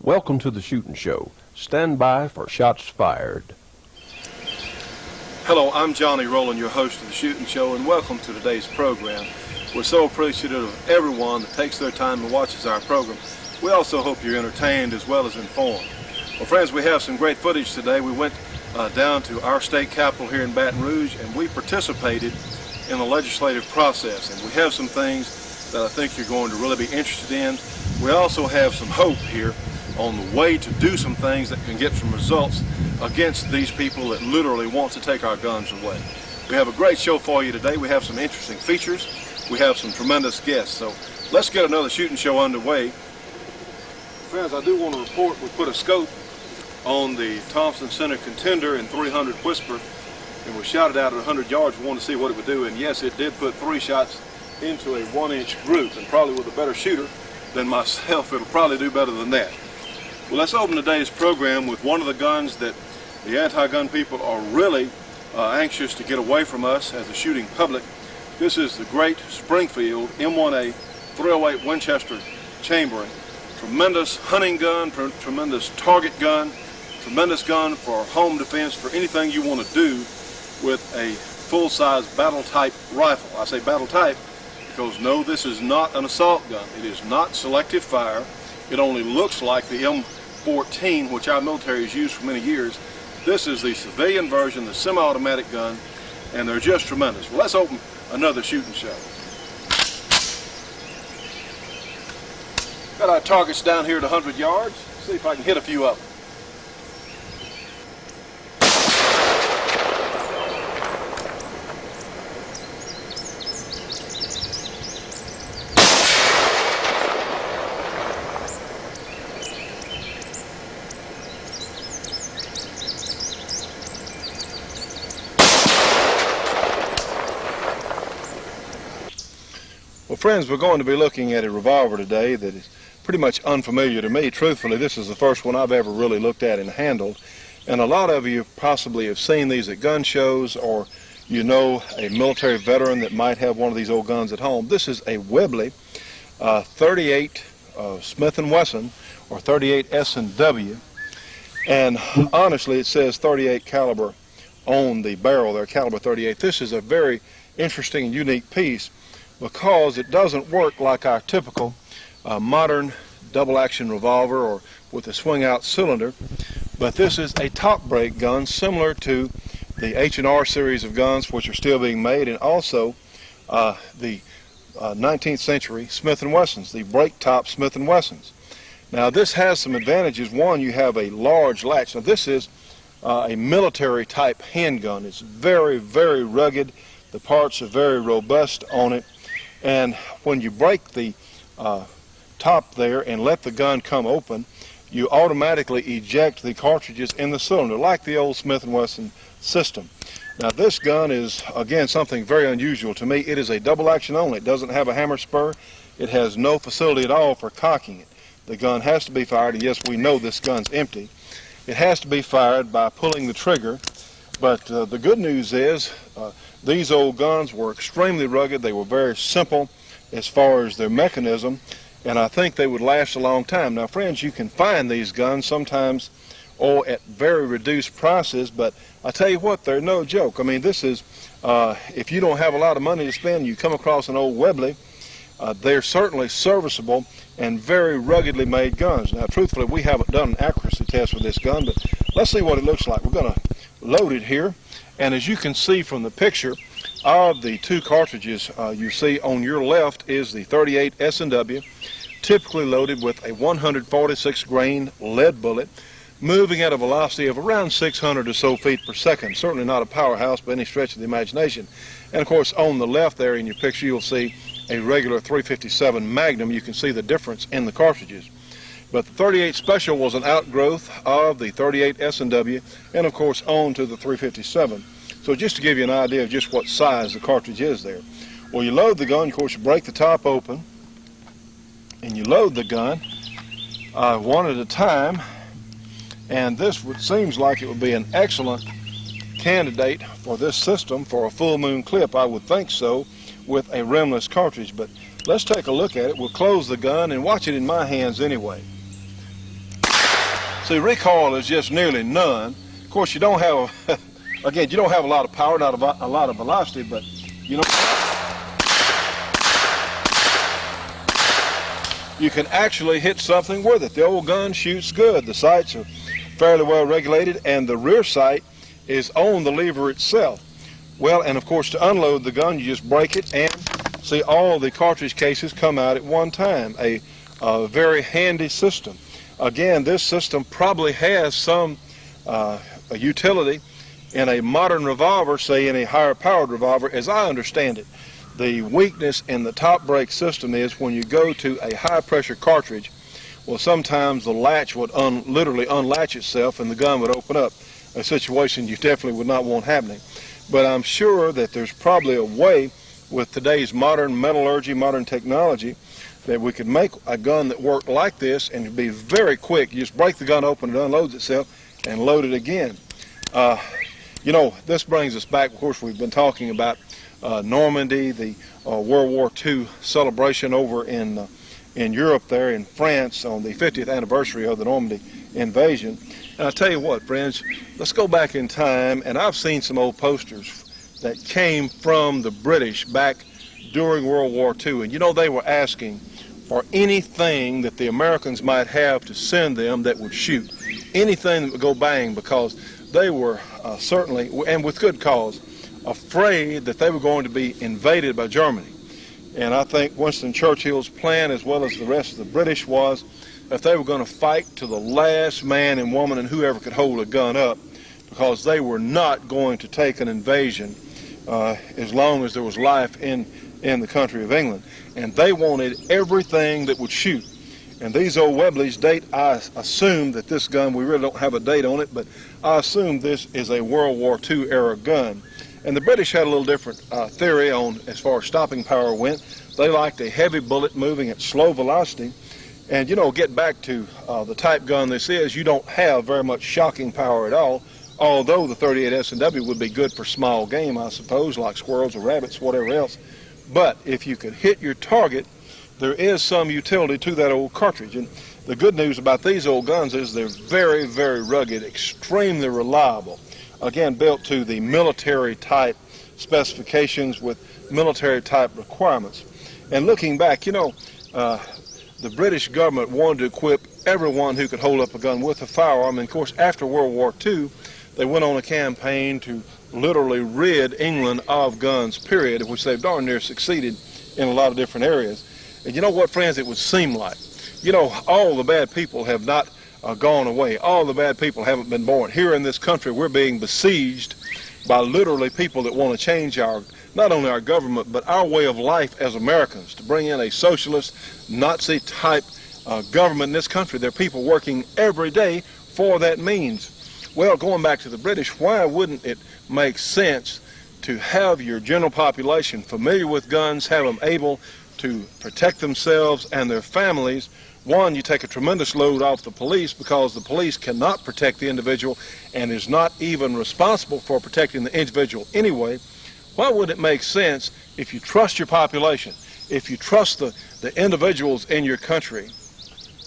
Welcome to the Shootin' Show. Stand by for shots fired. Hello, I'm Johnny Rowland, your host of the Shootin' Show, and welcome to today's program. We're so appreciative of everyone that takes their time and watches our program. We also hope you're entertained as well as informed. Well, friends, we have some great footage today. We went down to our state capitol here in Baton Rouge, and we participated in the legislative process. And we have some things that I think you're going to really be interested in. We also have some hope here on the way to do some things that can get some results against these people that literally want to take our guns away. We have a great show for you today. We have some interesting features. We have some tremendous guests. So let's get another Shootin' Show underway. Friends, I do want to report we put a scope on the Thompson Center Contender in 300 Whisper, and we shot it out at 100 yards. We wanted to see what it would do, and yes, it did put 3 shots into a 1-inch group, and probably with a better shooter than myself, it'll probably do better than that. Well, let's open today's program with one of the guns that the anti-gun people are really anxious to get away from us as a shooting public. This is the great Springfield M1A 308 Winchester chambering. Tremendous hunting gun, tremendous target gun, tremendous gun for home defense, for anything you want to do with a full-size battle type rifle. I say battle type because no, this is not an assault gun. It is not selective fire. It only looks like the M14, which our military has used for many years. This is the civilian version, the semi-automatic gun, and they're just tremendous. Well, let's open another Shootin' Show. Got our targets down here at 100 yards. See if I can hit a few of them. Well, friends, we're going to be looking at a revolver today that is pretty much unfamiliar to me. Truthfully, this is the first one I've ever really looked at and handled. And a lot of you possibly have seen these at gun shows, or you know a military veteran that might have one of these old guns at home. This is a Webley 38 Smith & Wesson, or 38 S&W. And honestly, it says 38 caliber on the barrel there, caliber 38. This is a very interesting and unique piece, because it doesn't work like our typical modern double-action revolver or with a swing-out cylinder, but this is a top-break gun similar to the H&R series of guns which are still being made, and also the 19th century Smith & Wessons, the break-top Smith & Wessons. Now this has some advantages. One, you have a large latch. Now this is a military-type handgun. It's very, very rugged. The parts are very robust on it. And when you break the top there and let the gun come open, you automatically eject the cartridges in the cylinder, like the old Smith & Wesson system. Now this gun is, again, something very unusual to me. It is a double action only. It doesn't have a hammer spur. It has no facility at all for cocking it. The gun has to be fired, and yes, we know this gun's empty. It has to be fired by pulling the trigger. But the good news is these old guns were extremely rugged. They were very simple as far as their mechanism, and I think they would last a long time. Now, friends, you can find these guns sometimes at very reduced prices, but I tell you what, they're no joke. I mean, this is, if you don't have a lot of money to spend, you come across an old Webley, they're certainly serviceable and very ruggedly made guns. Now, truthfully, we haven't done an accuracy test with this gun, but let's see what it looks like. We're going to load it here, and as you can see from the picture of the 2 cartridges, you see on your left is the 38 S&W, typically loaded with a 146 grain lead bullet, moving at a velocity of around 600 or so feet per second. Certainly not a powerhouse by any stretch of the imagination. And of course, on the left there in your picture, you'll see a regular 357 Magnum. You can see the difference in the cartridges. But the 38 Special was an outgrowth of the 38 S&W, and of course on to the 357. So just to give you an idea of just what size the cartridge is there. Well, you load the gun, of course, you break the top open, and you load the gun one at a time, and this seems like it would be an excellent candidate for this system for a full moon clip. I would think so, with a rimless cartridge. But let's take a look at it. We'll close the gun and watch it in my hands anyway. See, recoil is just nearly none. Of course, you don't have, again, you don't have a lot of power, not a lot of velocity, but you know, you can actually hit something with it. The old gun shoots good. The sights are fairly well regulated, and the rear sight is on the lever itself. Well, and of course, to unload the gun, you just break it, and see, all the cartridge cases come out at one time. A very handy system. Again, this system probably has some utility in a modern revolver, say in a higher powered revolver, as I understand it. The weakness in the top brake system is when you go to a high pressure cartridge, well, sometimes the latch would literally unlatch itself and the gun would open up, a situation you definitely would not want happening. But I'm sure that there's probably a way with today's modern metallurgy, modern technology, that we could make a gun that worked like this and it'd be very quick. You just break the gun open, it unloads itself, and load it again. You know, this brings us back, of course, we've been talking about Normandy, the World War II celebration over in Europe there in France on the 50th anniversary of the Normandy invasion. And I tell you what, friends, let's go back in time, and I've seen some old posters that came from the British back during World War II, and you know, they were asking for anything that the Americans might have to send them that would shoot, anything that would go bang, because they were certainly, and with good cause, afraid that they were going to be invaded by Germany. And I think Winston Churchill's plan, as well as the rest of the British, was that they were going to fight to the last man and woman and whoever could hold a gun up, because they were not going to take an invasion as long as there was life in the country of England. And they wanted everything that would shoot. And these old Webley's date, I assume that this gun, we really don't have a date on it, but I assume this is a World War II era gun. And the British had a little different theory on as far as stopping power went. They liked a heavy bullet moving at slow velocity. And you know, get back to the type gun this is, you don't have very much shocking power at all, although the 38 S&W would be good for small game, I suppose, like squirrels or rabbits, whatever else. But if you could hit your target, there is some utility to that old cartridge. And the good news about these old guns is they're very, very rugged, extremely reliable. Again, built to the military type specifications with military type requirements. And looking back, you know, the British government wanted to equip everyone who could hold up a gun with a firearm. And of course, after World War II, they went on a campaign to literally rid England of guns, period, which they've darn near succeeded in a lot of different areas. And you know what, friends, it would seem like, you know, all the bad people have not gone away. All the bad people haven't been born. Here in this country, we're being besieged by literally people that want to change our, not only our government, but our way of life as Americans, to bring in a socialist, Nazi-type government in this country. There are people working every day for that means. Well, going back to the British, why wouldn't it make sense to have your general population familiar with guns, have them able to protect themselves and their families? One, you take a tremendous load off the police, because the police cannot protect the individual and is not even responsible for protecting the individual anyway. Why would it make sense, if you trust your population, if you trust the individuals in your country,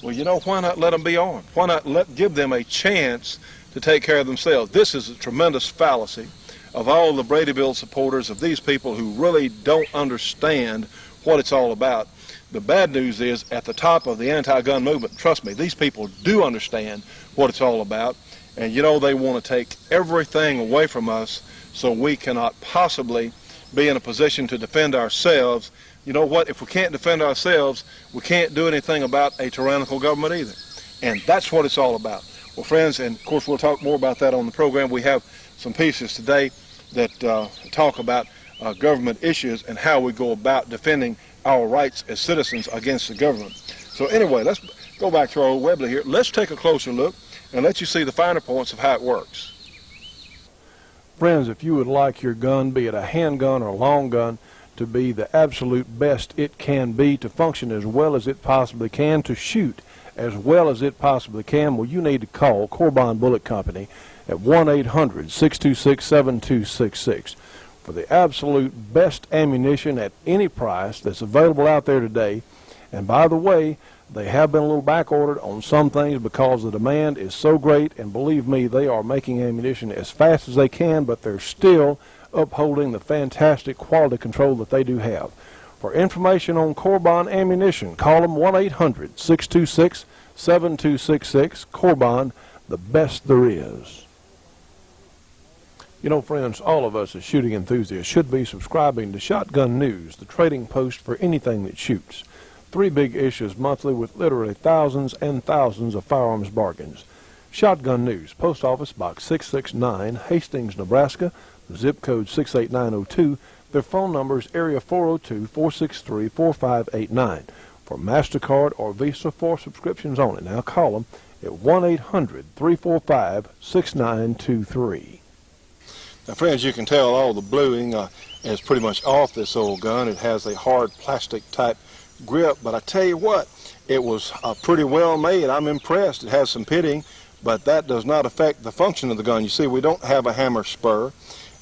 well, you know, why not let them be armed? Why not give them a chance to take care of themselves? This is a tremendous fallacy of all the Brady Bill supporters, of these people who really don't understand what it's all about. The bad news is, at the top of the anti-gun movement, trust me, these people do understand what it's all about. And you know, they want to take everything away from us so we cannot possibly be in a position to defend ourselves. You know what? If we can't defend ourselves, we can't do anything about a tyrannical government either. And that's what it's all about. Well, friends, and of course we'll talk more about that on the program. We have some pieces today that talk about government issues and how we go about defending our rights as citizens against the government. So anyway, let's go back to our old Webley here. Let's take a closer look and let you see the finer points of how it works. Friends, if you would like your gun, be it a handgun or a long gun, to be the absolute best it can be, to function as well as it possibly can, to shoot as well as it possibly can, well, you need to call Corbin Bullet Company at 1-800-626-7266 for the absolute best ammunition at any price that's available out there today. And by the way, they have been a little back ordered on some things because the demand is so great, and believe me, they are making ammunition as fast as they can, but they're still upholding the fantastic quality control that they do have. For information on Corbon ammunition, call them 1-800-626-7266. Corbon, the best there is. You know, friends, all of us as shooting enthusiasts should be subscribing to Shotgun News, the trading post for anything that shoots. 3 big issues monthly with literally thousands and thousands of firearms bargains. Shotgun News, Post Office Box 669, Hastings, Nebraska, zip code 68902. Their phone number is area 402-463-4589. For MasterCard or Visa for subscriptions only. Now call them at 1-800-345-6923. Now, friends, you can tell all the bluing is pretty much off this old gun. It has a hard plastic type grip, but I tell you what, it was pretty well made. I'm impressed. It has some pitting, but that does not affect the function of the gun. You see, we don't have a hammer spur,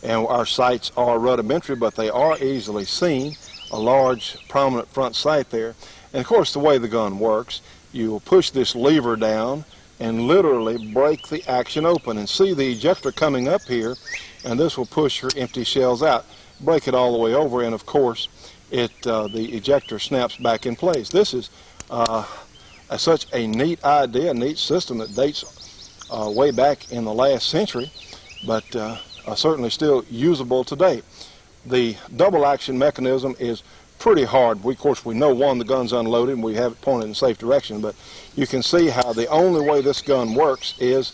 and our sights are rudimentary, but they are easily seen. A large, prominent front sight there. And of course, the way the gun works, you will push this lever down and literally break the action open. And see the ejector coming up here, and this will push your empty shells out. Break it all the way over, and of course, the ejector snaps back in place. This is such a neat idea, a neat system that dates way back in the last century, but certainly still usable today. The double action mechanism is pretty hard. Of course, we know, one, the gun's unloaded and we have it pointed in a safe direction, but you can see how the only way this gun works is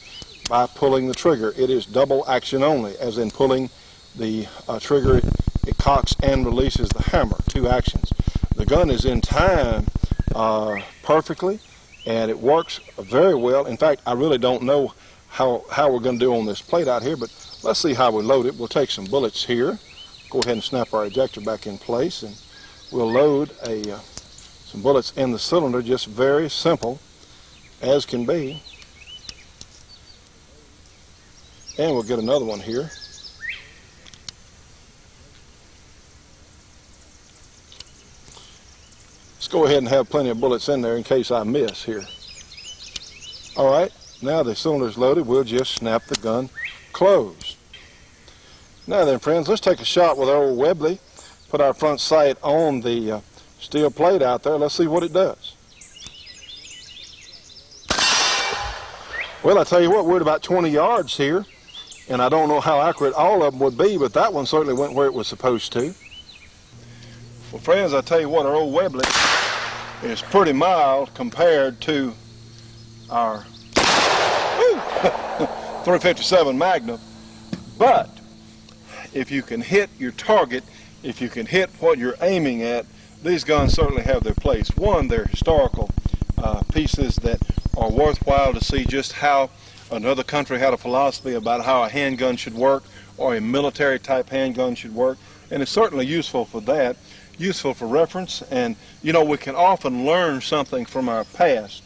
by pulling the trigger. It is double action only, as in pulling the trigger. It cocks and releases the hammer, 2 actions. The gun is in time perfectly, and it works very well. In fact, I really don't know how we're going to do on this plate out here, but let's see how we load it. We'll take some bullets here, go ahead and snap our ejector back in place, and we'll load some bullets in the cylinder, just very simple as can be. And we'll get another one here. Let's go ahead and have plenty of bullets in there in case I miss here. All right, now the cylinder's loaded. We'll just snap the gun closed. Now then, friends, let's take a shot with our old Webley. Put our front sight on the steel plate out there. Let's see what it does. Well, I tell you what, we're at about 20 yards here, and I don't know how accurate all of them would be, but that one certainly went where it was supposed to. Well, friends, I tell you what, our old Webley is pretty mild compared to our 357 Magnum, but if you can hit your target, if you can hit what you're aiming at, these guns certainly have their place. One, they're historical pieces that are worthwhile to see just how another country had a philosophy about how a handgun should work, or a military type handgun should work, and it's certainly useful for that, useful for reference. And you know, we can often learn something from our past,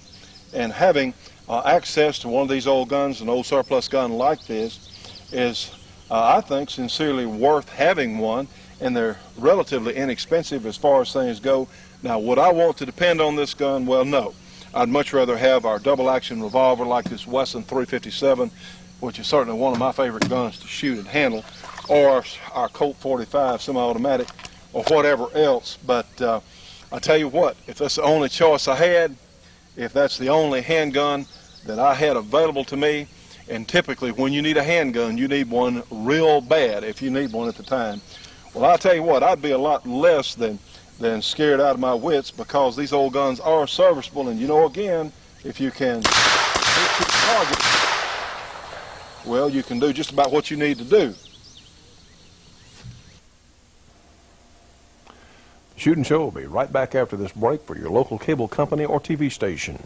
and having access to one of these old guns, an old surplus gun like this, is I think sincerely worth having one, and they're relatively inexpensive as far as things go. Now, would I want to depend on this gun? Well, no. I'd much rather have our double action revolver like this Wesson 357, which is certainly one of my favorite guns to shoot and handle, or our Colt 45 semi-automatic, or whatever else. But I tell you what, if that's the only choice I had, if that's the only handgun that I had available to me, and typically when you need a handgun, you need one real bad if you need one at the time. Well, I'll tell you what, I'd be a lot less than scared out of my wits, because these old guns are serviceable, and you know, again, if you can hit your target, well, you can do just about what you need to do. Shootin' Show will be right back after this break for your local cable company or TV station.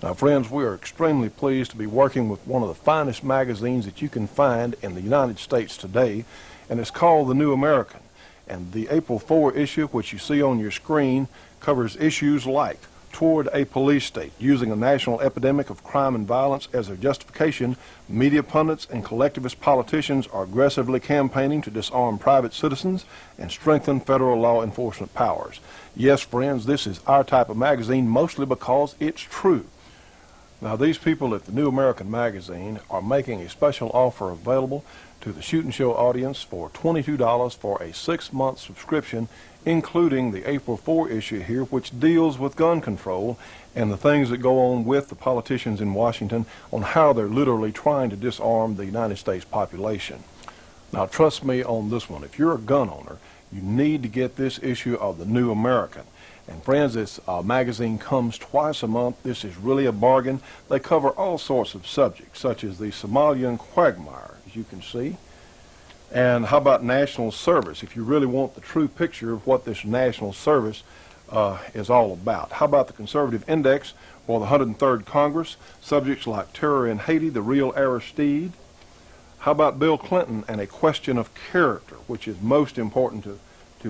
Now, friends, we are extremely pleased to be working with one of the finest magazines that you can find in the United States today, and it's called The New American. And the April 4 issue, which you see on your screen, covers issues like Toward a Police State, using a national epidemic of crime and violence as a justification, media pundits and collectivist politicians are aggressively campaigning to disarm private citizens and strengthen federal law enforcement powers. Yes, friends, this is our type of magazine, mostly because it's true. Now, these people at the New American magazine are making a special offer available to the Shootin' Show audience for $22 for a 6-month subscription, including the April 4 issue here, which deals with gun control and the things that go on with the politicians in Washington on how they're literally trying to disarm the United States population. Now, trust me on this one. If you're a gun owner, you need to get this issue of the New American. And friends, this magazine comes twice a month. This is really a bargain. They cover all sorts of subjects, such as the Somalian quagmire, as you can see. And how about national service, if you really want the true picture of what this national service is all about. How about the conservative index for the 103rd Congress, subjects like terror in Haiti, the real Aristide. How about Bill Clinton and a question of character, which is most important to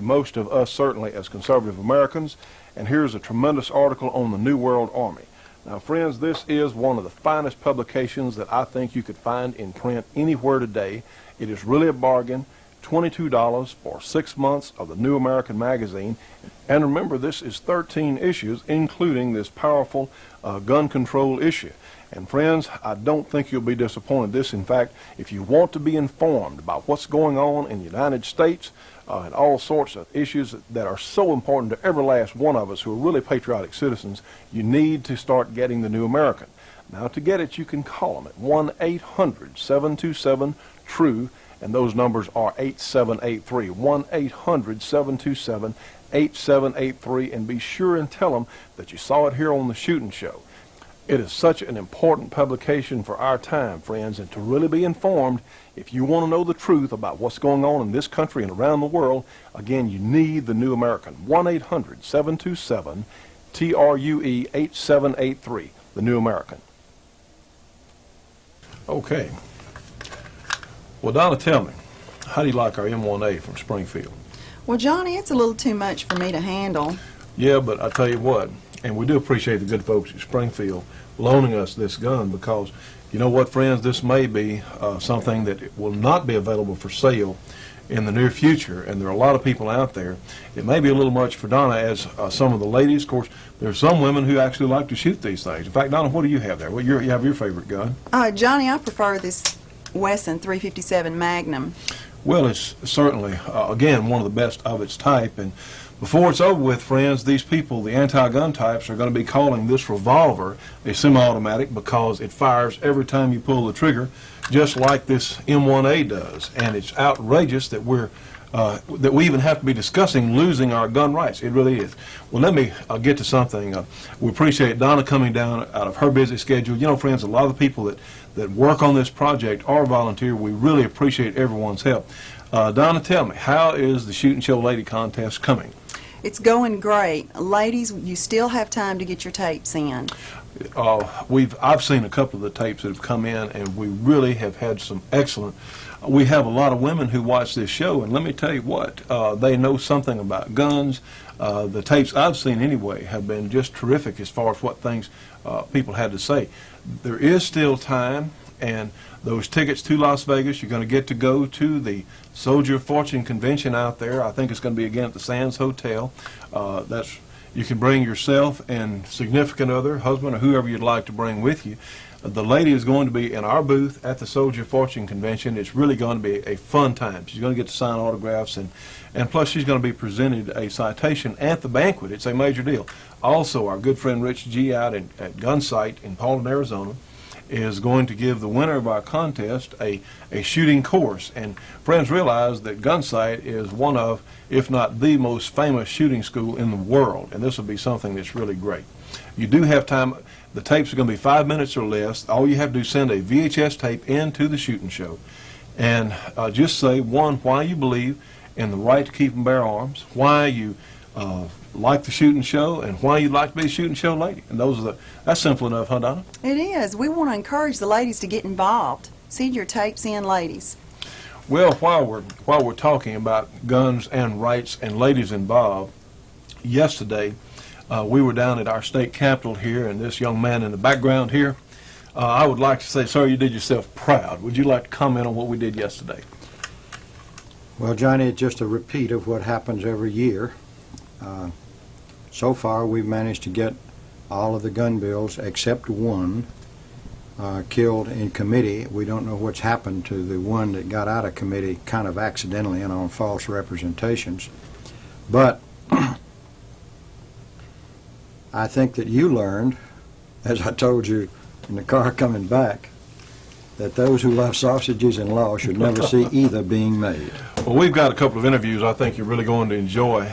most of us, certainly as conservative Americans. And here's a tremendous article on the New World Army. Now, friends, this is one of the finest publications that I think you could find in print anywhere today. It is really a bargain, $22 for 6 months of the New American magazine. And remember, this is 13 issues, including this powerful gun control issue. And friends, I don't think you'll be disappointed. This, in fact, if you want to be informed about what's going on in the United States and all sorts of issues that are so important to every last one of us who are really patriotic citizens, you need to start getting the New American. Now, to get it, you can call them at 1-800-727-TRUE, and those numbers are 8783, 1-800-727-8783, and be sure and tell them that you saw it here on the Shootin' Show. It is such an important publication for our time, friends, and to really be informed, if you want to know the truth about what's going on in this country and around the world, again, you need the New American. 1-800-727-TRUE 8783, the New American. Okay. Well, Donna, tell me, how do you like our M1A from Springfield? Well, Johnny, it's a little too much for me to handle. Yeah, but I tell you what, and we do appreciate the good folks at Springfield loaning us this gun, because you know what, friends, this may be something that will not be available for sale in the near future, and there are a lot of people out there. It may be a little much for Donna, as some of the ladies, of course, there are some women who actually like to shoot these things. In fact, Donna, what do you have there? Well, you have your favorite gun. Johnny, I prefer this Wesson 357 Magnum. Well, it's certainly, again, one of the best of its type, and before it's over with, friends, these people, the anti-gun types, are going to be calling this revolver a semi-automatic because it fires every time you pull the trigger, just like this M1A does. And it's outrageous that we even have to be discussing losing our gun rights. It really is. Well, let me get to something. We appreciate Donna coming down out of her busy schedule. You know, friends, a lot of the people that work on this project are volunteer. We really appreciate everyone's help. Donna, tell me, how is the Shootin' Show Lady Contest coming? It's going great. Ladies, you still have time to get your tapes in. I've seen a couple of the tapes that have come in, and we really have had some excellent. We have a lot of women who watch this show, and let me tell you what, they know something about guns. The tapes I've seen anyway have been just terrific as far as what things people had to say. There is still time, and those tickets to Las Vegas, you're going to get to go to the Soldier of Fortune convention out there. I think it's going to be again at the Sands Hotel. You can bring yourself and significant other, husband, or whoever you'd like to bring with you. The lady is going to be in our booth at the Soldier of Fortune convention. It's really going to be a fun time. She's going to get to sign autographs, and plus she's going to be presented a citation at the banquet. It's a major deal. Also, our good friend Rich G out at Gunsight in Paulden, Arizona, is going to give the winner of our contest a shooting course. And friends, realize that Gunsight is one of, if not the most famous shooting school in the world, and this will be something that's really great. You do have time. The tapes are going to be 5 minutes or less. All you have to do is send a VHS tape into the Shootin' Show and just say, one, why you believe in the right to keep and bear arms, why you like the shooting show and why you'd like to be a shooting show lady. And that's simple enough, huh, Donna? It is. We want to encourage the ladies to get involved. Send your tapes in, ladies. Well, while we're talking about guns and rights and ladies involved, yesterday we were down at our state capitol here, and this young man in the background here, I would like to say, sir, you did yourself proud. Would you like to comment on what we did yesterday? Well, Johnny, it's just a repeat of what happens every year. So far, we've managed to get all of the gun bills except one killed in committee. We don't know what's happened to the one that got out of committee kind of accidentally and on false representations. But I think that you learned, as I told you in the car coming back, that those who love sausages and law should never see either being made. Well, we've got a couple of interviews I think you're really going to enjoy.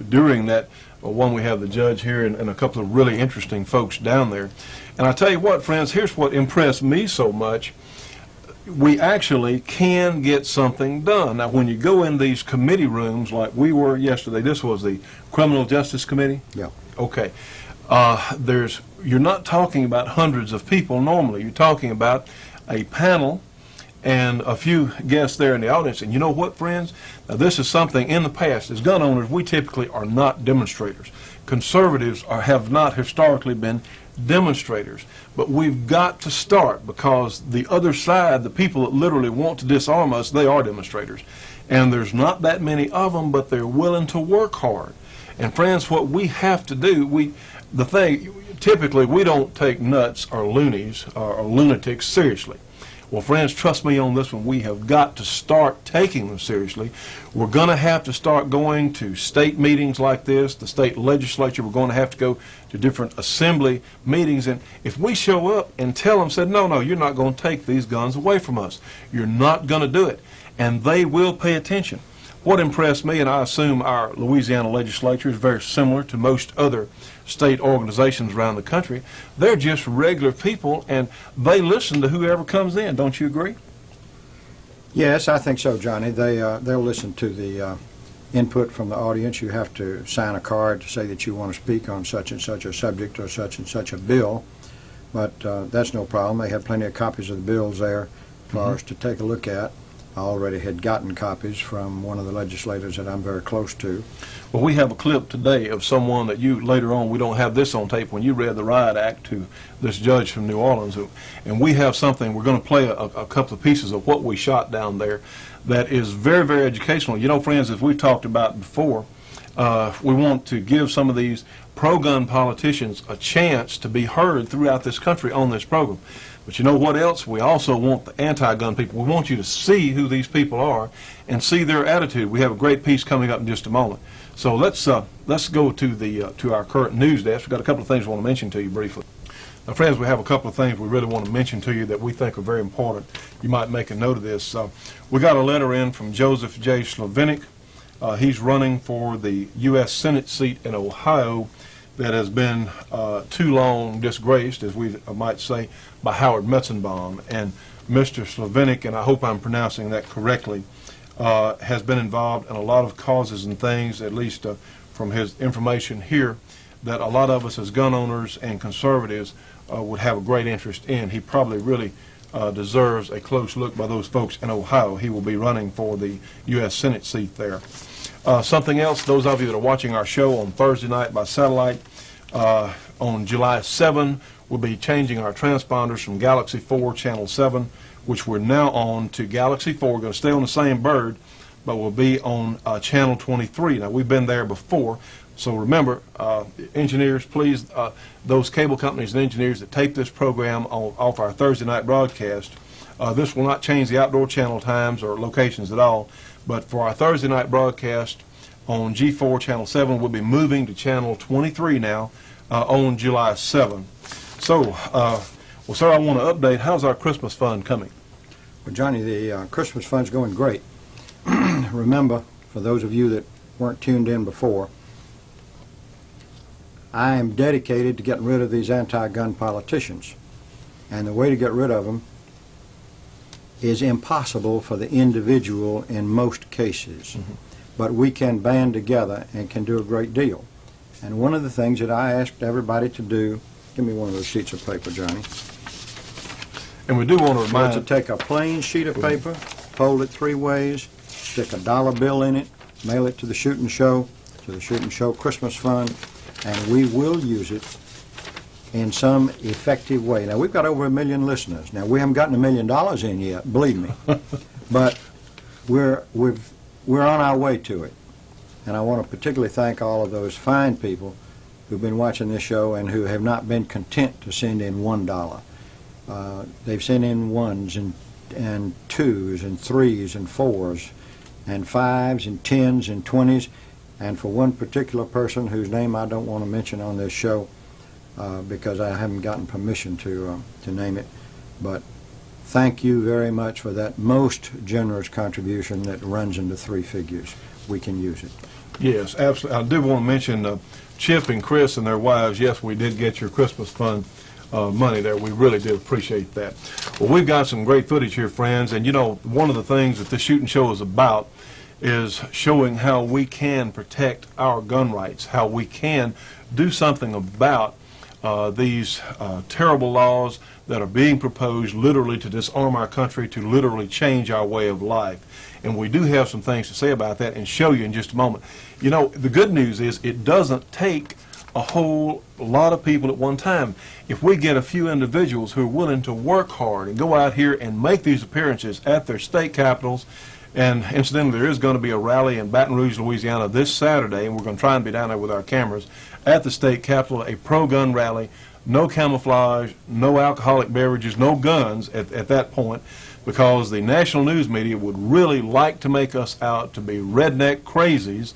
During that one, we have the judge here and a couple of really interesting folks down there. And I tell you what, friends, here's what impressed me so much. We actually can get something done. Now, when you go in these committee rooms like we were yesterday, this was the Criminal Justice Committee? Yeah. Okay. You're not talking about hundreds of people normally. You're talking about a panel and a few guests there in the audience. And you know what, friends? Now, this is something in the past. As gun owners, we typically are not demonstrators. Conservatives have not historically been demonstrators. But we've got to start, because the other side, the people that literally want to disarm us, they are demonstrators. And there's not that many of them, but they're willing to work hard. And friends, what we have to do, typically we don't take nuts or loonies or lunatics seriously. Well, friends, trust me on this one. We have got to start taking them seriously. We're going to have to start going to state meetings like this, the state legislature. We're going to have to go to different assembly meetings. And if we show up and tell them, said, no, you're not going to take these guns away from us. You're not going to do it. And they will pay attention. What impressed me, and I assume our Louisiana legislature is very similar to most other state organizations around the country, they're just regular people, and they listen to whoever comes in. Don't you agree? Yes, I think so, Johnny. They'll listen to the input from the audience. You have to sign a card to say that you want to speak on such and such a subject or such and such a bill, but that's no problem. They have plenty of copies of the bills there for us to take a look at. I already had gotten copies from one of the legislators that I'm very close to. Well, we have a clip today of someone that you, later on, we don't have this on tape, when you read the riot act to this judge from New Orleans. And we have something, we're going to play a couple of pieces of what we shot down there that is very, very educational. You know, friends, as we've talked about before, we want to give some of these pro-gun politicians a chance to be heard throughout this country on this program. But you know what else? We also want the anti-gun people. We want you to see who these people are and see their attitude. We have a great piece coming up in just a moment. So let's go to our current news desk. We've got a couple of things we want to mention to you briefly. Now, friends, we have a couple of things we really want to mention to you that we think are very important. You might make a note of this. We got a letter in from Joseph J. Slavinik. He's running for the U.S. Senate seat in Ohio that has been too long disgraced, as we might say, by Howard Metzenbaum. And Mr. Slavinik, and I hope I'm pronouncing that correctly, has been involved in a lot of causes and things, at least from his information here, that a lot of us as gun owners and conservatives would have a great interest in. He probably really deserves a close look by those folks in Ohio. He will be running for the U.S. Senate seat there. Something else, those of you that are watching our show on Thursday night by satellite, on July 7, we'll be changing our transponders from Galaxy 4 Channel 7, which we're now on, to Galaxy 4. We're going to stay on the same bird, but we'll be on Channel 23. Now, we've been there before, so remember, engineers, please, those cable companies and engineers that tape this program off our Thursday night broadcast, this will not change the outdoor channel times or locations at all, but for our Thursday night broadcast on G4 Channel 7, we'll be moving to Channel 23 now on July 7. So, well, sir, I want to update. How's our Christmas fund coming? Well, Johnny, the Christmas fund's going great. Remember, for those of you that weren't tuned in before, I am dedicated to getting rid of these anti-gun politicians. And the way to get rid of them is impossible for the individual in most cases. but we can band together and can do a great deal. And one of the things that I asked everybody to do, give me one of those sheets of paper, Johnny. And we do want to To remind, take a plain sheet of paper, fold it 3 ways, stick a dollar bill in it, mail it to the Shootin' Show, to the Shootin' Show Christmas Fund, and we will use it in some effective way. Now, we've got over 1 million listeners. Now, we haven't gotten $1 million in yet, believe me, but we're on our way to it. And I want to particularly thank all of those fine people who've been watching this show and who have not been content to send in $1. They've sent in 1s and 2s and 3s and 4s and 5s and 10s and 20s. And for one particular person whose name I don't want to mention on this show because I haven't gotten permission to name it, but thank you very much for that most generous contribution that runs into 3 figures. We can use it. yes, absolutely. I do want to mention Chip and Chris and their wives. Yes, we did get your Christmas fund money there. We really did appreciate that. Well, we've got some great footage here, friends, and you know, one of the things that this Shootin' Show is about is showing how we can protect our gun rights, how we can do something about these terrible laws that are being proposed literally to disarm our country, to literally change our way of life. And we do have some things to say about that and show you in just a moment. You know, the good news is it doesn't take a whole lot of people at one time. If we get a few individuals who are willing to work hard and go out here and make these appearances at their state capitals, and incidentally, there is going to be a rally in Baton Rouge, Louisiana this Saturday, and we're going to try and be down there with our cameras at the state capitol, a pro-gun rally, no camouflage, no alcoholic beverages, no guns at that point, because the national news media would really like to make us out to be redneck crazies.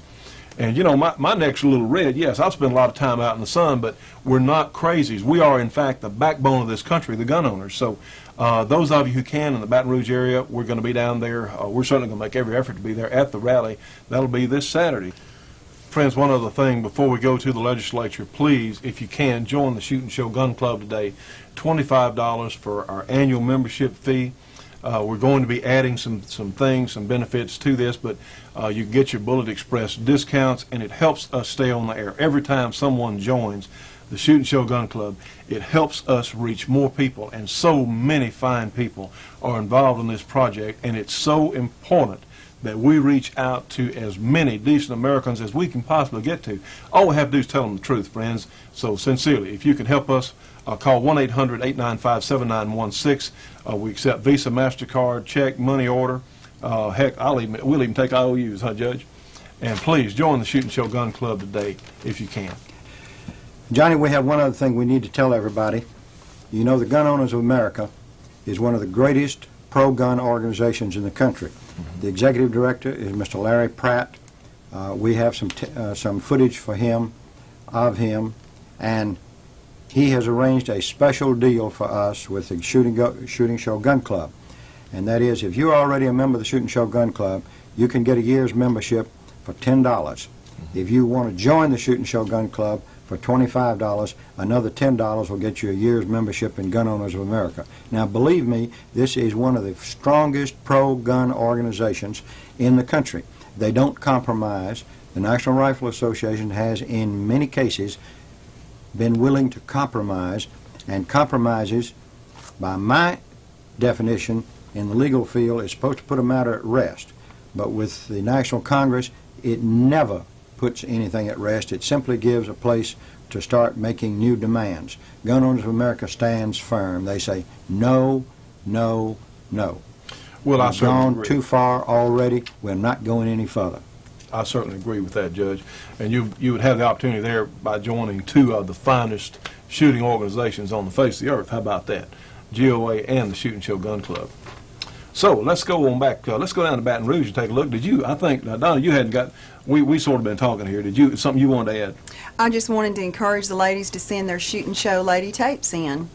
And you know, my neck's a little red. Yes, I've spent a lot of time out in the sun, but we're not crazies. We are, in fact, the backbone of this country, the gun owners. So those of you who can in the Baton Rouge area, we're going to be down there. We're certainly going to make every effort to be there at the rally. That'll be this Saturday. Friends, one other thing before we go to the legislature, please, if you can, join the Shootin' Show Gun Club today. $25 for our annual membership fee. We're going to be adding some things, some benefits to this, but you get your Bullet Express discounts, and it helps us stay on the air. Every time someone joins the Shootin' Show Gun Club, it helps us reach more people, and so many fine people are involved in this project, and it's so important that we reach out to as many decent Americans as we can possibly get to. All we have to do is tell them the truth, friends. So sincerely, if you can help us, call 1-800-895-7916. We accept Visa, MasterCard, check, money order. Heck, we'll even take IOUs, huh, Judge? And please join the Shootin' Show Gun Club today if you can. Johnny, we have one other thing we need to tell everybody. You know, the Gun Owners of America is one of the greatest pro-gun organizations in the country. The executive director is Mr. Larry Pratt. We have some footage for him, of him, and he has arranged a special deal for us with the Shootin' Show Gun Club. And that is, if you're already a member of the Shootin' Show Gun Club, you can get a year's membership for $10. If you want to join the Shootin' Show Gun Club for $25, another $10 will get you a year's membership in Gun Owners of America. Now, believe me, this is one of the strongest pro-gun organizations in the country. They don't compromise. The National Rifle Association has, in many cases, been willing to compromise, and compromises, by my definition, in the legal field, is supposed to put a matter at rest. But with the National Congress, it never puts anything at rest. It simply gives a place to start making new demands. Gun Owners of America stands firm. They say no, no, no. Well, I We've certainly gone agree. too far already. We're not going any further. I certainly agree with that, Judge. And you would have the opportunity there by joining 2 of the finest shooting organizations on the face of the earth. How about that? GOA and the Shootin' Show Gun Club. So let's go on back. Let's go down to Baton Rouge and take a look. Did you? I think Donna, you hadn't got. We sort of been talking here. Did you? Something you wanted to add? I just wanted to encourage the ladies to send their Shootin' Show lady tapes in.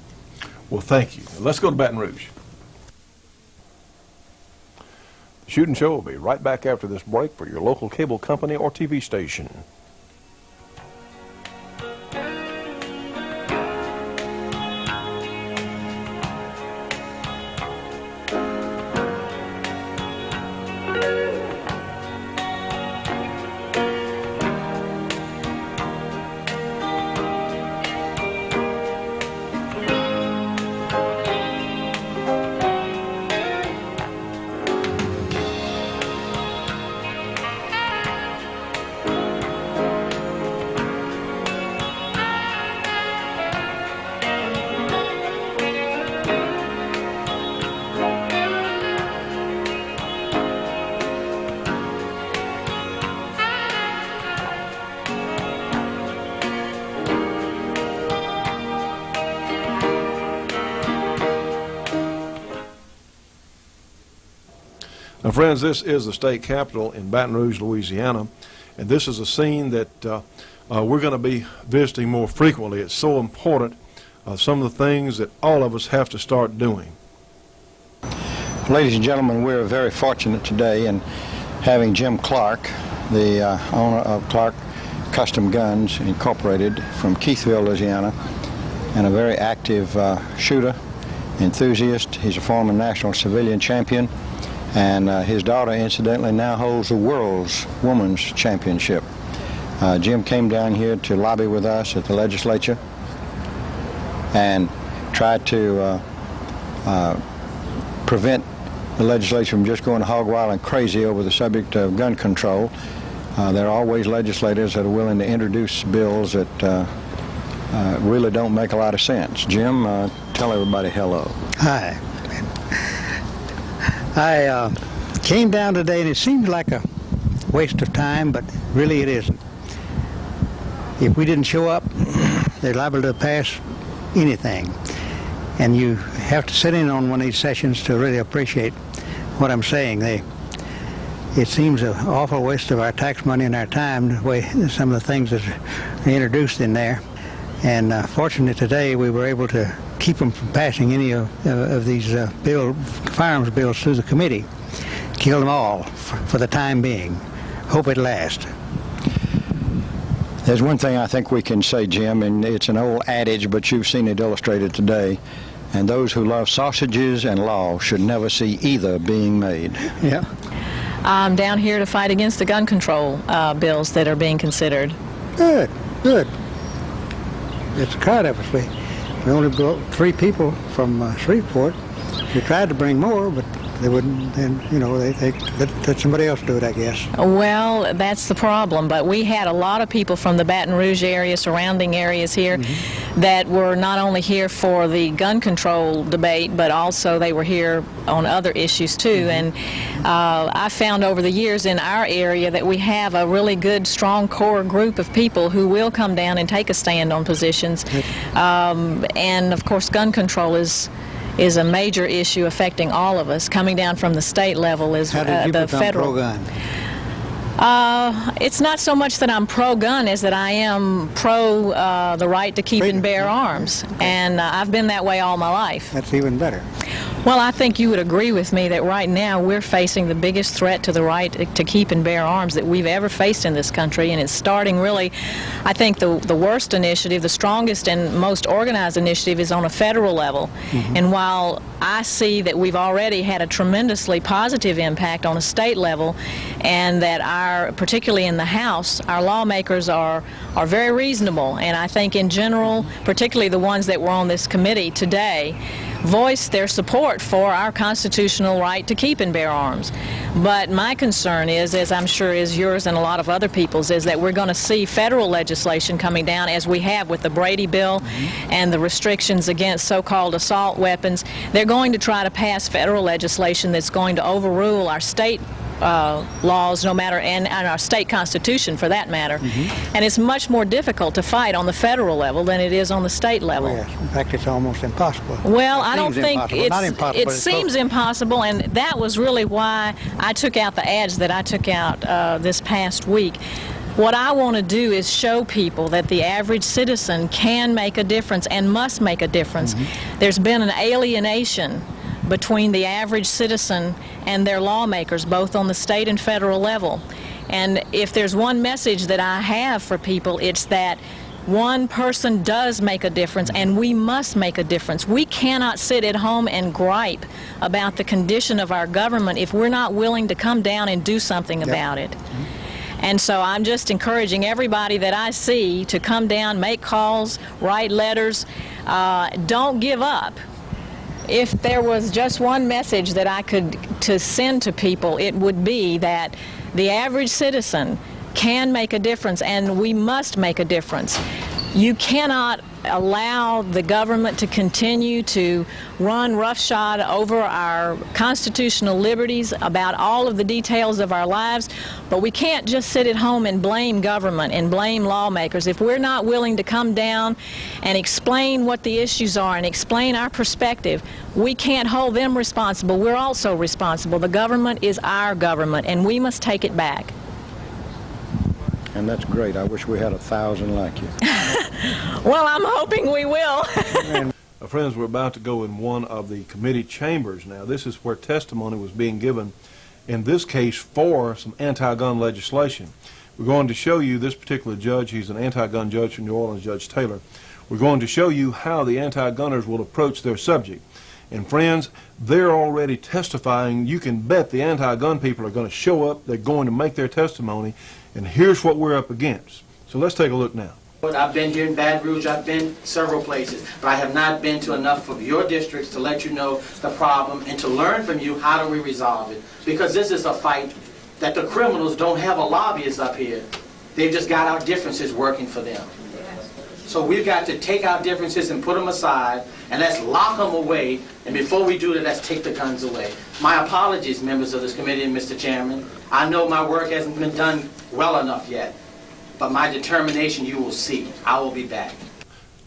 Well, thank you. Let's go to Baton Rouge. Shootin' Show will be right back after this break for your local cable company or TV station. Well, friends, this is the state capitol in Baton Rouge, Louisiana, and this is a scene that we're going to be visiting more frequently. It's so important, some of the things that all of us have to start doing. Ladies and gentlemen, we're very fortunate today in having Jim Clark, the owner of Clark Custom Guns Incorporated from Keithville, Louisiana, and a very active shooter, enthusiast. He's a former national civilian champion, and his daughter, incidentally, now holds the world's women's championship. Jim came down here to lobby with us at the legislature and tried to prevent the legislature from just going hog wild and crazy over the subject of gun control. There are always legislators that are willing to introduce bills that really don't make a lot of sense. Jim, tell everybody hello. Hi. I came down today, and it seems like a waste of time, but really it isn't. If we didn't show up, they're liable to pass anything. And you have to sit in on one of these sessions to really appreciate what I'm saying. It seems an awful waste of our tax money and our time, the way some of the things that are introduced in there. And fortunately today we were able to keep them from passing any of these firearms bills through the committee. Kill them all for the time being. Hope it lasts. There's one thing I think we can say, Jim, and it's an old adage, but you've seen it illustrated today, and those who love sausages and law should never see either being made. Yeah. I'm down here to fight against the gun control bills that are being considered. Good, good. It's a crowd of us. We only brought 3 people from Shreveport. We tried to bring more, but they wouldn't, and they let somebody else do it, I guess. Well, that's the problem, but we had a lot of people from the Baton Rouge area, surrounding areas here, that were not only here for the gun control debate, but also they were here on other issues too. And I found over the years in our area that we have a really good, strong core group of people who will come down and take a stand on positions. And of course, gun control is a major issue affecting all of us. Coming down from the state level is How did you the become federal. pro-gun? It's not so much that I'm pro-gun as that I am pro the right to keep and bear arms, and I've been that way all my life. That's even better. Well, I think you would agree with me that right now we're facing the biggest threat to the right to keep and bear arms that we've ever faced in this country, and it's starting really, I think the worst initiative, the strongest and most organized initiative is on a federal level. And while I see that we've already had a tremendously positive impact on a state level, and that particularly in the House, our lawmakers are very reasonable, and I think in general, particularly the ones that were on this committee today, voiced their support for our constitutional right to keep and bear arms. But my concern is, as I'm sure is yours and a lot of other people's, is that we're going to see federal legislation coming down, as we have with the Brady bill and the restrictions against so-called assault weapons. They're going to try to pass federal legislation that's going to overrule our state laws, no matter, and our state constitution for that matter. And it's much more difficult to fight on the federal level than it is on the state level. Oh, yes. In fact, it's almost impossible. Well, I don't think Not impossible, it but it's seems close. impossible, and that was really why I took out the ads that I took out this past week. What I want to do is show people that the average citizen can make a difference and must make a difference. There's been an alienation between the average citizen and their lawmakers, both on the state and federal level. And if there's one message that I have for people, it's that one person does make a difference, and we must make a difference. We cannot sit at home and gripe about the condition of our government if we're not willing to come down and do something about it. And so I'm just encouraging everybody that I see to come down, make calls, write letters. Don't give up. If there was just one message that I could to send to people, it would be that the average citizen can make a difference, and we must make a difference. You cannot allow the government to continue to run roughshod over our constitutional liberties about all of the details of our lives, but we can't just sit at home and blame government and blame lawmakers. If we're not willing to come down and explain what the issues are and explain our perspective, we can't hold them responsible. We're also responsible. The government is our government, and we must take it back. And that's great. I wish we had 1,000 like you. Well, I'm hoping we will. Friends, we're about to go in one of the committee chambers now. This is where testimony was being given, in this case, for some anti-gun legislation. We're going to show you this particular judge. He's an anti-gun judge from New Orleans, Judge Taylor. We're going to show you how the anti-gunners will approach their subject. And friends, they're already testifying. You can bet the anti-gun people are going to show up. They're going to make their testimony. And here's what we're up against. So let's take a look now. I've been here in Baton Rouge, I've been several places, but I have not been to enough of your districts to let you know the problem and to learn from you how do we resolve it. Because this is a fight that the criminals don't have a lobbyist up here. They've just got our differences working for them. So we've got to take our differences and put them aside, and let's lock them away. And before we do that, let's take the guns away. My apologies, members of this committee and Mr. Chairman. I know my work hasn't been done well enough yet, but my determination you will see. I will be back.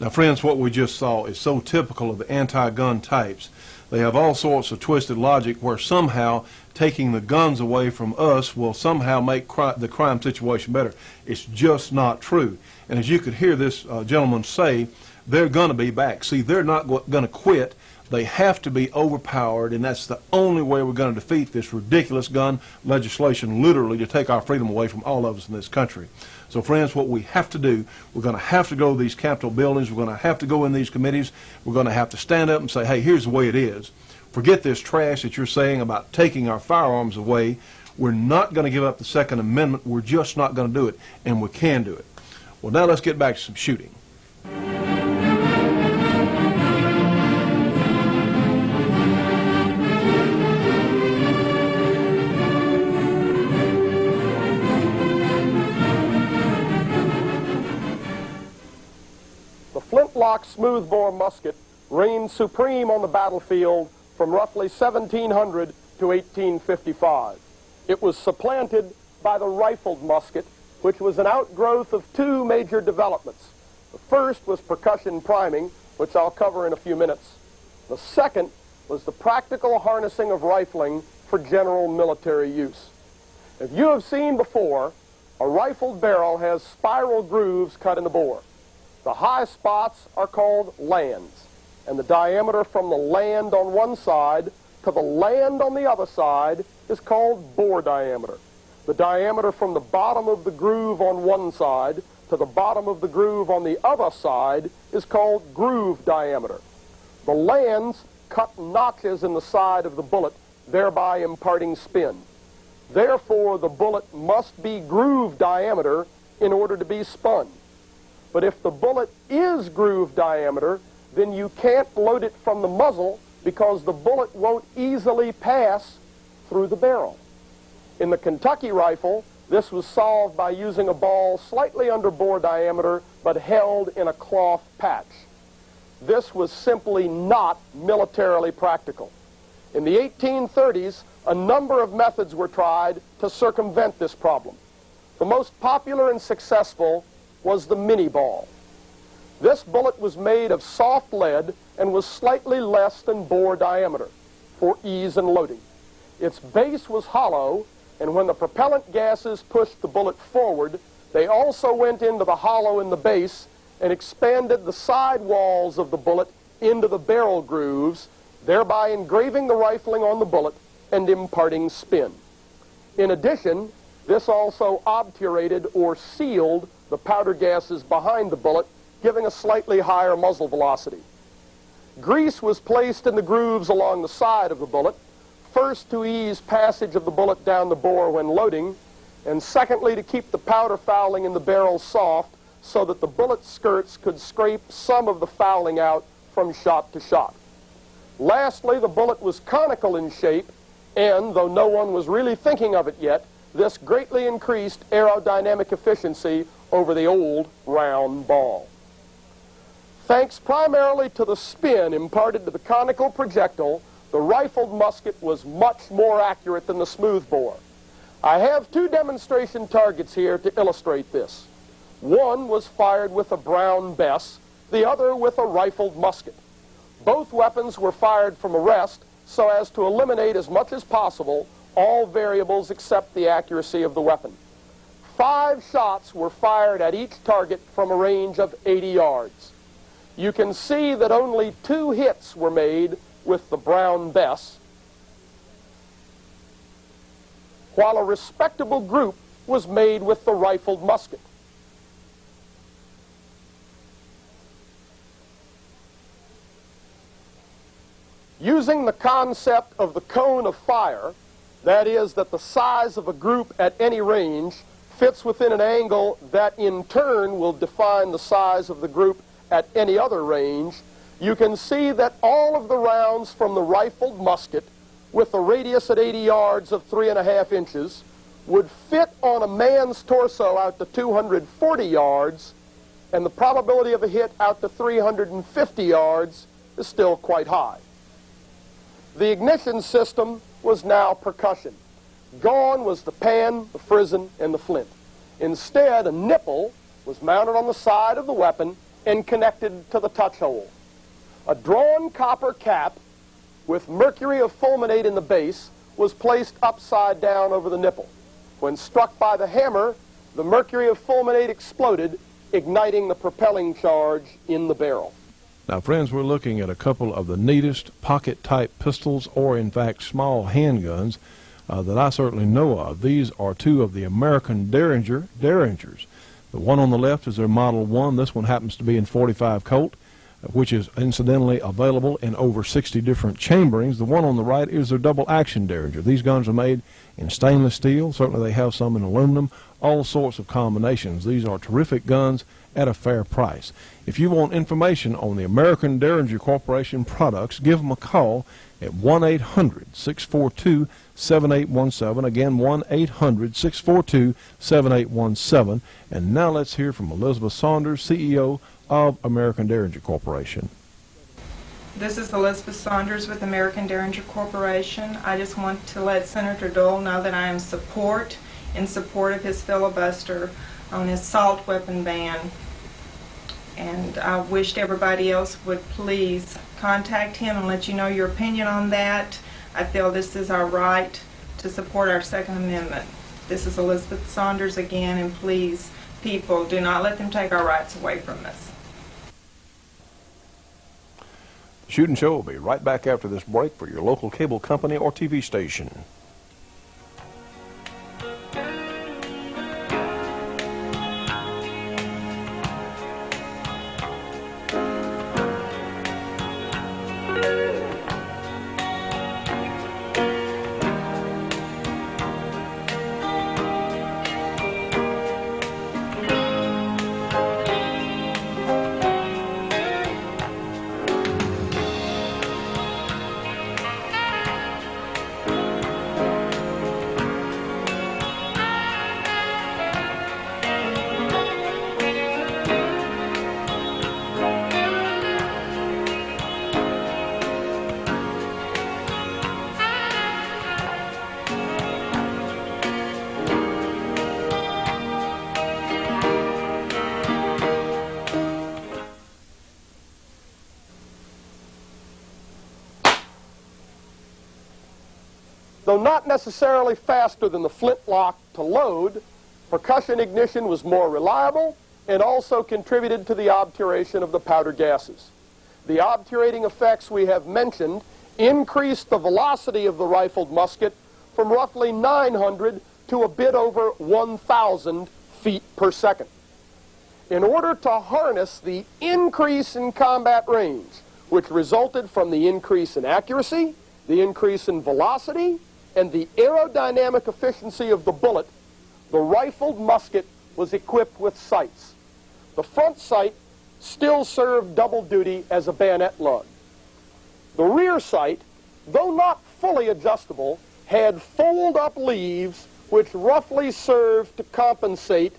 Now, friends, what we just saw is so typical of the anti-gun types. They have all sorts of twisted logic where somehow taking the guns away from us will somehow make the crime situation better. It's just not true. And as you could hear this gentleman say, they're going to be back. See, they're not going to quit. They have to be overpowered, and that's the only way we're going to defeat this ridiculous gun legislation, literally to take our freedom away from all of us in this country. So, friends, what we have to do, we're going to have to go to these Capitol buildings. We're going to have to go in these committees. We're going to have to stand up and say, hey, here's the way it is. Forget this trash that you're saying about taking our firearms away. We're not going to give up the Second Amendment. We're just not going to do it, and we can do it. Well, now let's get back to some shooting. The flintlock smoothbore musket reigned supreme on the battlefield from roughly 1700 to 1855. It was supplanted by the rifled musket, which was an outgrowth of two major developments. The first was percussion priming, which I'll cover in a few minutes. The second was the practical harnessing of rifling for general military use. If you have seen before, a rifled barrel has spiral grooves cut in the bore. The high spots are called lands, and the diameter from the land on one side to the land on the other side is called bore diameter. The diameter from the bottom of the groove on one side to the bottom of the groove on the other side is called groove diameter. The lands cut notches in the side of the bullet, thereby imparting spin. Therefore, the bullet must be groove diameter in order to be spun. But if the bullet is groove diameter, then you can't load it from the muzzle because the bullet won't easily pass through the barrel. In the Kentucky rifle, this was solved by using a ball slightly under bore diameter but held in a cloth patch. This was simply not militarily practical. In the 1830s, a number of methods were tried to circumvent this problem. The most popular and successful was the mini ball. This bullet was made of soft lead and was slightly less than bore diameter for ease in loading. Its base was hollow, and when the propellant gases pushed the bullet forward, they also went into the hollow in the base and expanded the side walls of the bullet into the barrel grooves, thereby engraving the rifling on the bullet and imparting spin. In addition, this also obturated or sealed the powder gases behind the bullet, giving a slightly higher muzzle velocity. Grease was placed in the grooves along the side of the bullet, first to ease passage of the bullet down the bore when loading, and secondly to keep the powder fouling in the barrel soft so that the bullet skirts could scrape some of the fouling out from shot to shot. Lastly, the bullet was conical in shape, and though no one was really thinking of it yet, this greatly increased aerodynamic efficiency over the old round ball. Thanks primarily to the spin imparted to the conical projectile, the rifled musket was much more accurate than the smoothbore. I have two demonstration targets here to illustrate this. One was fired with a Brown Bess, the other with a rifled musket. Both weapons were fired from a rest so as to eliminate as much as possible all variables except the accuracy of the weapon. 5 shots were fired at each target from a range of 80 yards. You can see that only 2 hits were made with the Brown Bess, while a respectable group was made with the rifled musket. Using the concept of the cone of fire, that is, that the size of a group at any range fits within an angle that in turn will define the size of the group at any other range, you can see that all of the rounds from the rifled musket with a radius at 80 yards of 3.5 inches would fit on a man's torso out to 240 yards, and the probability of a hit out to 350 yards is still quite high. The ignition system was now percussion. Gone was the pan, the frizzen, and the flint. Instead, a nipple was mounted on the side of the weapon and connected to the touch hole. A drawn copper cap with mercury of fulminate in the base was placed upside down over the nipple. When struck by the hammer, the mercury of fulminate exploded, igniting the propelling charge in the barrel. Now, friends, we're looking at a couple of the neatest pocket-type pistols, or in fact small handguns, that I certainly know of. These are 2 of the American Derringers. The one on the left is their Model 1. This one happens to be in .45 Colt, which is incidentally available in over 60 different chamberings. The one on the right is their double-action Derringer. These guns are made in stainless steel. Certainly they have some in aluminum, all sorts of combinations. These are terrific guns at a fair price. If you want information on the American Derringer Corporation products, give them a call at 1-800-642-7817. Again, 1-800-642-7817. And now let's hear from Elizabeth Saunders, CEO of American Derringer Corporation. This is Elizabeth Saunders with American Derringer Corporation. I just want to let Senator Dole know that I am in support of his filibuster on his assault weapon ban. And I wished everybody else would please contact him and let you know your opinion on that. I feel this is our right to support our Second Amendment. This is Elizabeth Saunders again, and please, people, do not let them take our rights away from us. The Shootin' Show will be right back after this break for your local cable company or TV station. Though not necessarily faster than the flintlock to load, percussion ignition was more reliable and also contributed to the obturation of the powder gases. The obturating effects we have mentioned increased the velocity of the rifled musket from roughly 900 to a bit over 1,000 feet per second. In order to harness the increase in combat range, which resulted from the increase in accuracy, the increase in velocity, and the aerodynamic efficiency of the bullet, the rifled musket was equipped with sights. The front sight still served double duty as a bayonet lug. The rear sight, though not fully adjustable, had fold-up leaves which roughly served to compensate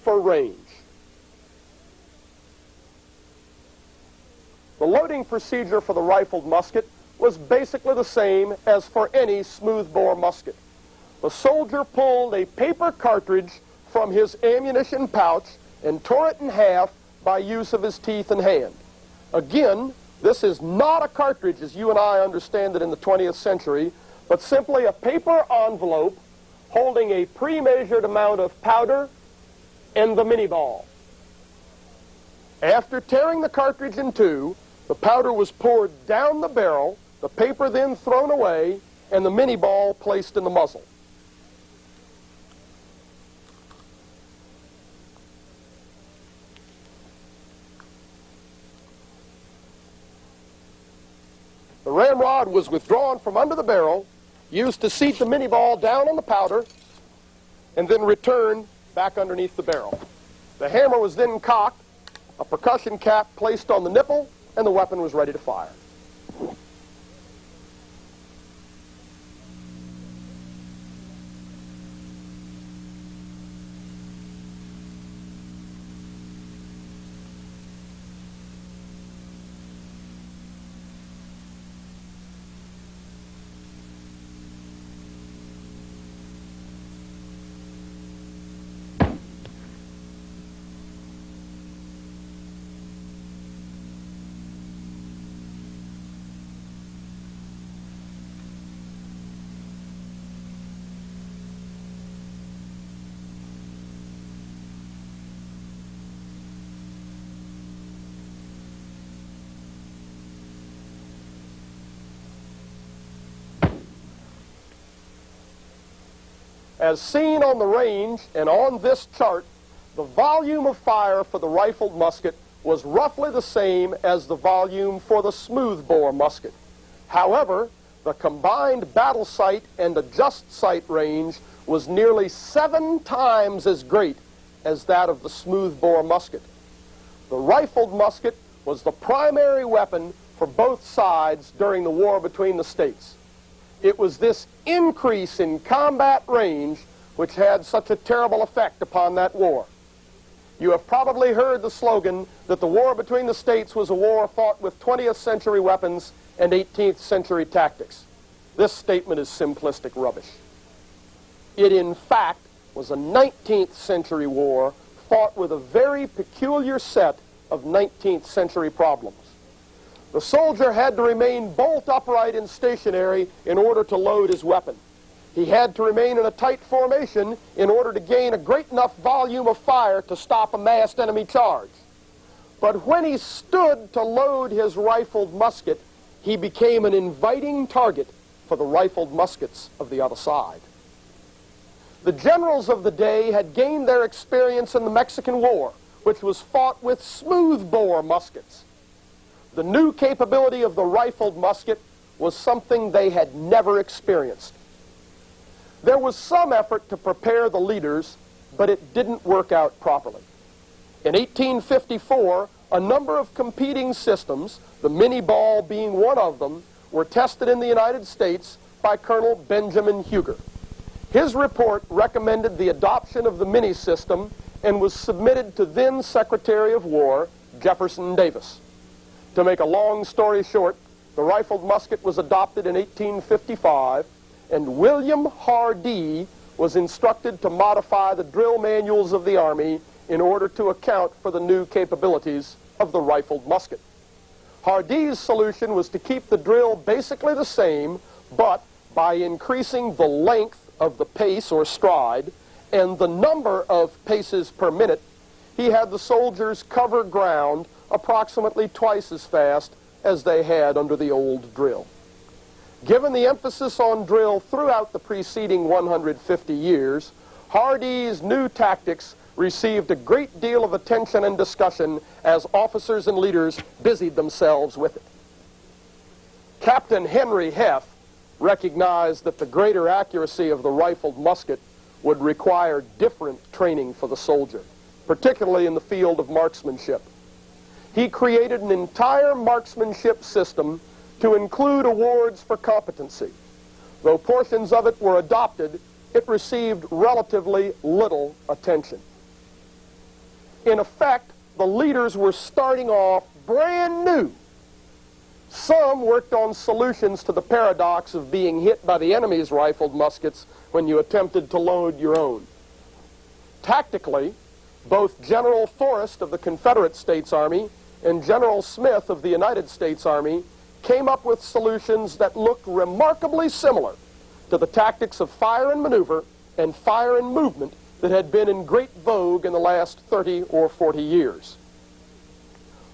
for range. The loading procedure for the rifled musket was basically the same as for any smoothbore musket. The soldier pulled a paper cartridge from his ammunition pouch and tore it in half by use of his teeth and hand. Again, this is not a cartridge as you and I understand it in the 20th century, but simply a paper envelope holding a pre-measured amount of powder and the mini ball. After tearing the cartridge in two, the powder was poured down the barrel, the paper then thrown away, and the mini ball placed in the muzzle. The ramrod was withdrawn from under the barrel, used to seat the mini ball down on the powder, and then returned back underneath the barrel. The hammer was then cocked, a percussion cap placed on the nipple, and the weapon was ready to fire. As seen on the range and on this chart, the volume of fire for the rifled musket was roughly the same as the volume for the smoothbore musket. However, the combined battle sight and adjust sight range was nearly 7 times as great as that of the smoothbore musket. The rifled musket was the primary weapon for both sides during the war between the states. It was this increase in combat range which had such a terrible effect upon that war. You have probably heard the slogan that the war between the states was a war fought with 20th century weapons and 18th century tactics. This statement is simplistic rubbish. It in fact was a 19th century war fought with a very peculiar set of 19th century problems. The soldier had to remain bolt upright and stationary in order to load his weapon. He had to remain in a tight formation in order to gain a great enough volume of fire to stop a massed enemy charge. But when he stood to load his rifled musket, he became an inviting target for the rifled muskets of the other side. The generals of the day had gained their experience in the Mexican War, which was fought with smoothbore muskets. The new capability of the rifled musket was something they had never experienced. There was some effort to prepare the leaders, but it didn't work out properly. In 1854, a number of competing systems, the mini ball being one of them, were tested in the United States by Colonel Benjamin Huger. His report recommended the adoption of the mini system and was submitted to then Secretary of War Jefferson Davis. To make a long story short, the rifled musket was adopted in 1855, and William Hardee was instructed to modify the drill manuals of the Army in order to account for the new capabilities of the rifled musket. Hardee's solution was to keep the drill basically the same, but by increasing the length of the pace or stride and the number of paces per minute, he had the soldiers cover ground approximately twice as fast as they had under the old drill. Given the emphasis on drill throughout the preceding 150 years, Hardee's new tactics received a great deal of attention and discussion as officers and leaders busied themselves with it. Captain Henry Heff recognized that the greater accuracy of the rifled musket would require different training for the soldier, particularly in the field of marksmanship. He created an entire marksmanship system to include awards for competency. Though portions of it were adopted, it received relatively little attention. In effect, the leaders were starting off brand new Some worked on solutions to the paradox of being hit by the enemy's rifled muskets when you attempted to load your own. Tactically, both General Forrest of the Confederate States Army and General Smith of the United States Army came up with solutions that looked remarkably similar to the tactics of fire and maneuver and fire and movement that had been in great vogue in the last 30 or 40 years.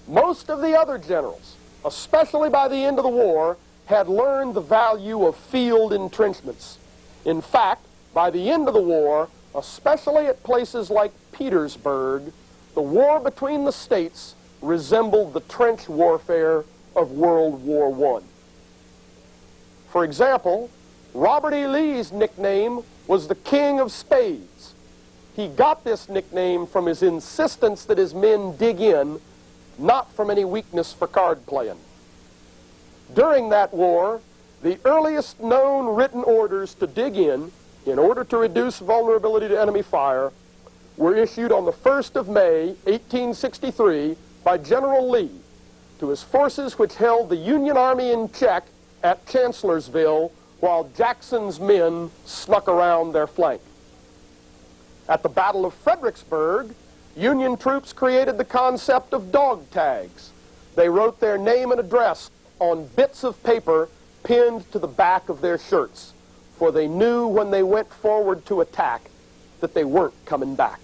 Most of the other generals, especially by the end of the war, had learned the value of field entrenchments. In fact, by the end of the war, especially at places like Petersburg, the war between the states resembled the trench warfare of World War I. For example, Robert E. Lee's nickname was the King of Spades. He got this nickname from his insistence that his men dig in, not from any weakness for card playing. During that war, the earliest known written orders to dig in order to reduce vulnerability to enemy fire, were issued on the 1st of May, 1863, by General Lee to his forces which held the Union Army in check at Chancellorsville while Jackson's men snuck around their flank. At the Battle of Fredericksburg, Union troops created the concept of dog tags. They wrote their name and address on bits of paper pinned to the back of their shirts, for they knew when they went forward to attack that they weren't coming back.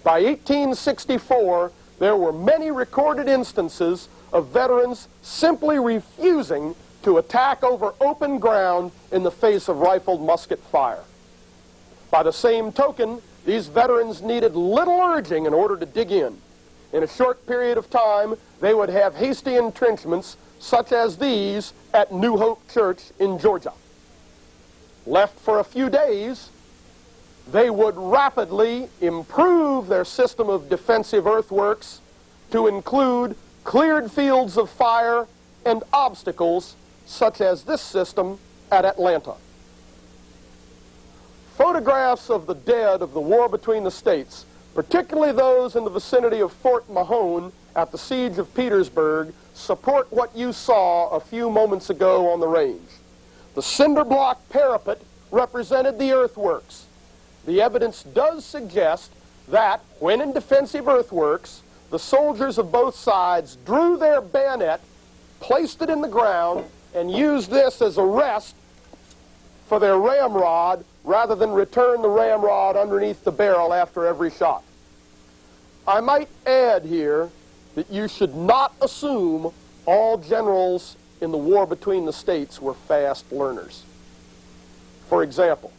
By 1864, there were many recorded instances of veterans simply refusing to attack over open ground in the face of rifled musket fire. By the same token, these veterans needed little urging in order to dig in. In a short period of time, they would have hasty entrenchments such as these at New Hope Church in Georgia. Left for a few days, they would rapidly improve their system of defensive earthworks to include cleared fields of fire and obstacles such as this system at Atlanta. Photographs of the dead of the war between the states, particularly those in the vicinity of Fort Mahone at the siege of Petersburg, support what you saw a few moments ago on the range. The cinder block parapet represented the earthworks. The evidence does suggest that, when in defensive earthworks, the soldiers of both sides drew their bayonet, placed it in the ground, and used this as a rest for their ramrod rather than return the ramrod underneath the barrel after every shot. I might add here that you should not assume all generals in the war between the states were fast learners. For example,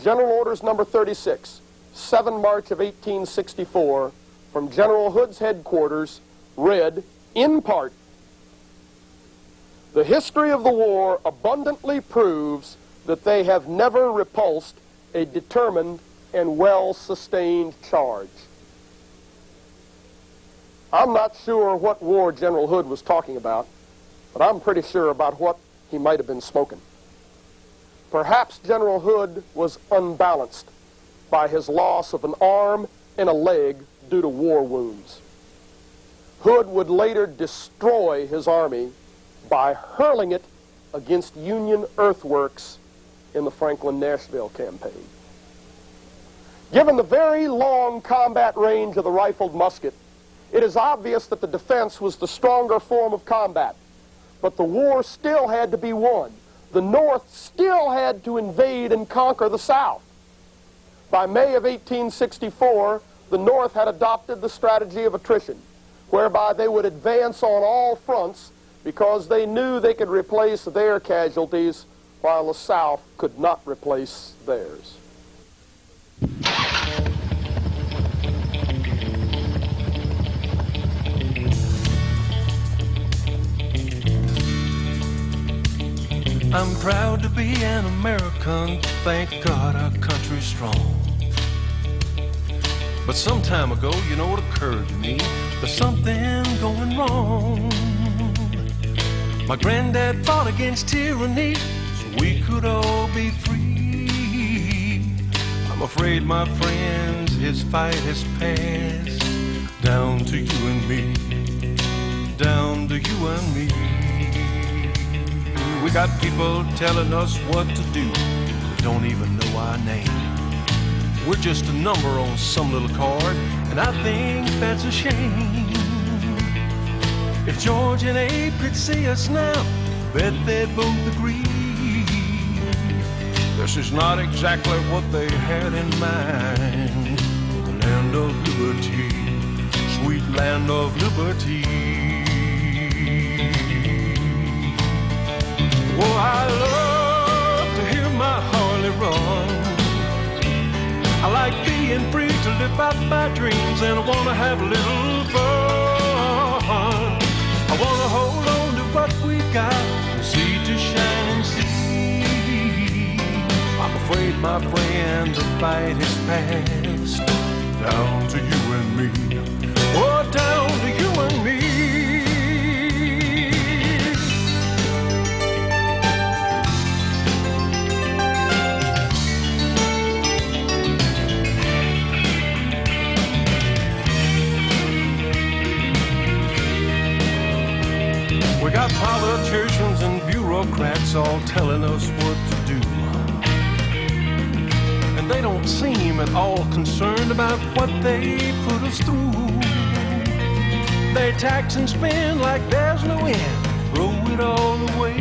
General Orders Number 36, 7 March of 1864, from General Hood's headquarters, read, in part, "The history of the war abundantly proves that they have never repulsed a determined and well-sustained charge." I'm not sure what war General Hood was talking about, but I'm pretty sure about what he might have been smoking. Perhaps General Hood was unbalanced by his loss of an arm and a leg due to war wounds. Hood would later destroy his army by hurling it against Union earthworks in the Franklin-Nashville campaign. Given the very long combat range of the rifled musket, it is obvious that the defense was the stronger form of combat, but the war still had to be won. The North still had to invade and conquer the South. By May of 1864, the North had adopted the strategy of attrition, whereby they would advance on all fronts because they knew they could replace their casualties while the South could not replace theirs. I'm proud to be an American, thank God our country's strong. But some time ago, you know, it occurred to me, there's something going wrong. My granddad fought against tyranny so we could all be free. I'm afraid, my friends, his fight has passed down to you and me, down to you and me. we got people telling us what to do, but don't even know our name. We're just a number on some little card, and I think that's a shame. If George and Abe could see us now, bet they'd both agree this is not exactly what they had in mind. The land of liberty, sweet land of liberty. Oh, I love to hear my Harley run. I like being free to live out my dreams, and I want to have a little fun. I want to hold on to what we got, from sea to shining sea. I'm afraid, my friend, the fight is past. Down to you and me. Oh, down to you and me. We got politicians and bureaucrats all telling us what to do. And they don't seem at all concerned about what they put us through. They tax and spend like there's no end, throw it all away.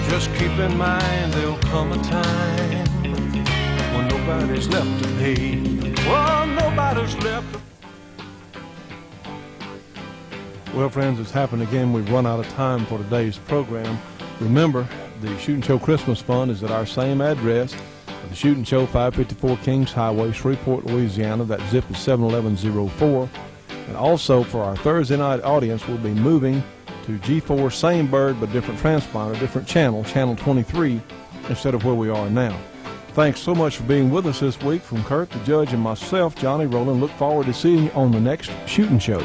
Just keep in mind there'll come a time when nobody's left to pay. Well, nobody's left to pay. Well, friends, it's happened again. We've run out of time for today's program. Remember, the Shootin' Show Christmas Fund is at our same address, the Shootin' Show, 554 Kings Highway, Shreveport, Louisiana. That zip is 71104. And also, for our Thursday night audience, we'll be moving to G4, same bird, but different transponder, different channel, channel 23, instead of where we are now. Thanks so much for being with us this week. From Kurt, the judge, and myself, Johnny Rowland, look forward to seeing you on the next Shootin' Show.